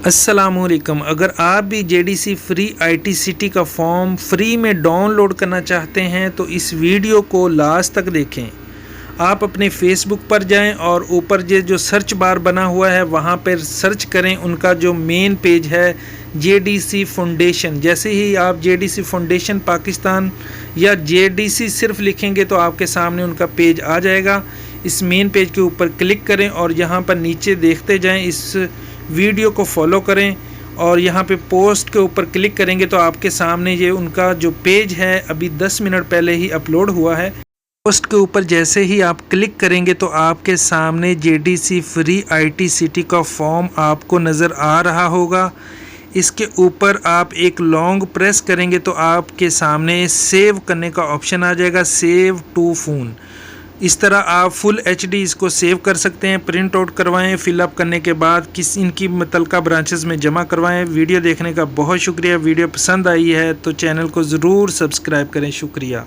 السلام علیکم۔ اگر آپ بھی JDC فری ITCT کا فارم فری میں ڈاؤن لوڈ کرنا چاہتے ہیں تو اس ویڈیو کو لاسٹ تک دیکھیں۔ آپ اپنے فیس بک پر جائیں اور اوپر جو سرچ بار بنا ہوا ہے وہاں پر سرچ کریں ان کا جو مین پیج ہے JDC فاؤنڈیشن۔ جیسے ہی آپ JDC فاؤنڈیشن پاکستان یا JDC صرف لکھیں گے تو آپ کے سامنے ان کا پیج آ جائے گا۔ اس مین پیج کے اوپر کلک کریں اور یہاں پر نیچے دیکھتے جائیں، اس ویڈیو کو فالو کریں اور یہاں پہ پوسٹ کے اوپر کلک کریں گے تو آپ کے سامنے یہ ان کا جو پیج ہے ابھی 10 منٹ پہلے ہی اپلوڈ ہوا ہے۔ پوسٹ کے اوپر جیسے ہی آپ کلک کریں گے تو آپ کے سامنے JDC فری ITCT کا فارم آپ کو نظر آ رہا ہوگا۔ اس کے اوپر آپ ایک لانگ پریس کریں گے تو آپ کے سامنے سیو کرنے کا آپشن آ جائے گا، سیو ٹو فون۔ اس طرح آپ فل HD اس کو سیو کر سکتے ہیں، پرنٹ آؤٹ کروائیں، فل اپ کرنے کے بعد ان کی متعلقہ برانچز میں جمع کروائیں۔ ویڈیو دیکھنے کا بہت شکریہ۔ ویڈیو پسند آئی ہے تو چینل کو ضرور سبسکرائب کریں۔ شکریہ۔